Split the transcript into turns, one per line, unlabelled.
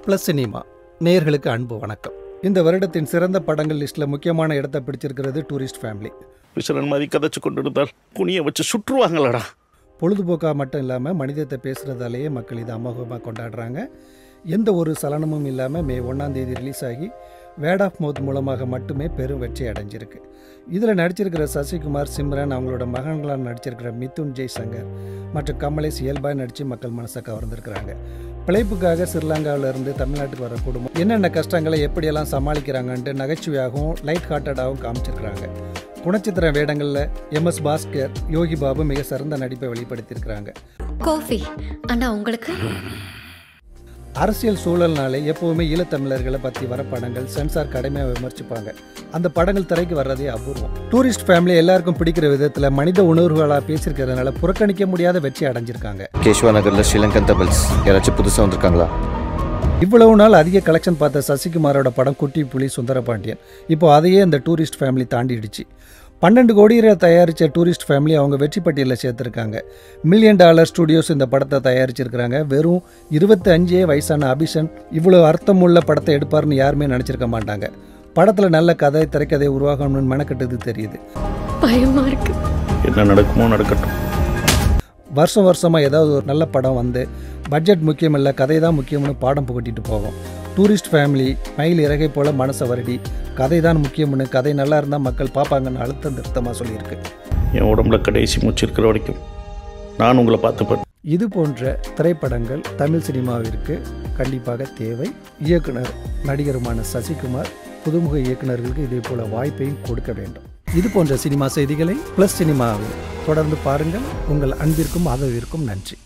Plus cinema நேயர்களுக்கு அன்பு வணக்கம். இந்த வருடத்தின் சிறந்த படங்கள் லிஸ்ட்டில் முக்கியமான இடத்தை பிடிச்சிருக்கிறது டூரிஸ்ட் ஃபேமிலி.
விசரன் மாதிரி கதைச்சு கொண்டு இருந்தார், குனியை வச்சு சுற்றுவாங்களடா.
பொழுதுபோக்காக மட்டும் இல்லாமல் மனிதத்தை பேசுகிறதாலேயே மக்கள் இதை அமோகமாக கொண்டாடுறாங்க. எந்த ஒரு சலனமும் இல்லாமல் மே 1ஆம் தேதி ரிலீஸ் ஆகி வேர்ட் ஆஃப் மவுத் மூலமாக மட்டுமே பெரும் வெற்றி அடைஞ்சிருக்கு. இதில் நடிச்சிருக்கிற சசிகுமார், சிம்ரன், அவங்களோட மகன்களால் நடிச்சிருக்கிற மிதுன், ஜெய்சங்கர் மற்றும் கமலேஷ் இயல்பாக நடித்து மக்கள் மனசை கவர்ந்துருக்கிறாங்க. பிழைப்புக்காக ஸ்ரீலங்காவிலிருந்து தமிழ்நாட்டுக்கு வர குடும்பம் என்னென்ன கஷ்டங்களை எப்படியெல்லாம் சமாளிக்கிறாங்கன்ட்டு நகைச்சுவையாகவும் லைட் ஹார்ட்டடாகவும் காமிச்சிருக்கிறாங்க. குணச்சித்திர வேடங்களில் எம்எஸ் பாஸ்கர், யோகி பாபு மிக சிறந்த நடிப்பை வெளிப்படுத்தியிருக்கிறாங்க.
காஃபி அண்ணா உங்களுக்கு.
அரசியல் சூழல்னாலே எப்போவுமே ஈழத்தமிழர்களை பற்றி வர படங்கள் சென்சார் கடுமையாக விமர்சிப்பாங்க. அந்த படங்கள் திரைக்கு வர்றதே அபூர்வம். டூரிஸ்ட் ஃபேமிலி எல்லாருக்கும் பிடிக்கிற விதத்தில் மனித உணர்வுகளாக பேசியிருக்கிறதுனால புறக்கணிக்க முடியாத வெற்றி அடைஞ்சிருக்காங்க.
கேஷ்வா நகரில் ஸ்ரீலங்கன் தமிழ்ஸ் யாராச்சும் புதுசாக வந்திருக்காங்களா?
இவ்வளவு நாள் அதிக கலெக்ஷன் பார்த்த சசிகுமாரோட படம் குட்டி புலி சுந்தரபாண்டியன் இப்போ அதையே இந்த டூரிஸ்ட் ஃபேமிலி தாண்டிடுச்சு. 12 கோடி தயாரித்த டூரிஸ்ட் ஃபேமிலி அவங்க வெற்றி பட்டியலில் சேர்த்துருக்காங்க. $1 மில்லியன் ஸ்டுடியோஸ் இந்த படத்தை தயாரிச்சிருக்கிறாங்க. வெறும் 25 வயசான அபிஷன் இவ்வளோ அர்த்தமுள்ள படத்தை எடுப்பார்னு யாருமே நினச்சிருக்க மாட்டாங்க. படத்தில் நல்ல கதை, திரைக்கதை உருவாகணும்னு மெனக்கெட்டது தெரியுது.
பயமா இருக்கு.
என்ன நடக்குமோ நடக்கட்டும்.
வருஷமாக ஏதாவது ஒரு நல்ல படம் வந்து பட்ஜெட் முக்கியம் இல்லை, கதை தான் முக்கியம்னு பாடம் புகட்டிட்டு போகும். டூரிஸ்ட் ஃபேமிலி மயில் இறகை போல் மனசை வருடி கதை தான் முக்கியம்னு, கதை நல்லா இருந்தால் மக்கள் பார்ப்பாங்கன்னு அழுத்தம் திருத்தமாக சொல்லியிருக்கு.
என் உடம்புல கடைசி மூச்சு இருக்கிற வரைக்கும் நான் உங்களை பார்த்துப்பேன்.
இது போன்ற திரைப்படங்கள் தமிழ் சினிமாவிற்கு கண்டிப்பாக தேவை. இயக்குனர் நடிகருமான சசிகுமார் புதுமுக இயக்குநர்களுக்கு இதே போல வாய்ப்பையும் கொடுக்க வேண்டும். இது போன்ற சினிமா செய்திகளை ப்ளஸ் சினிமாவில் தொடர்ந்து பாருங்கள். உங்கள் அன்பிற்கும் ஆதரவிற்கும் நன்றி.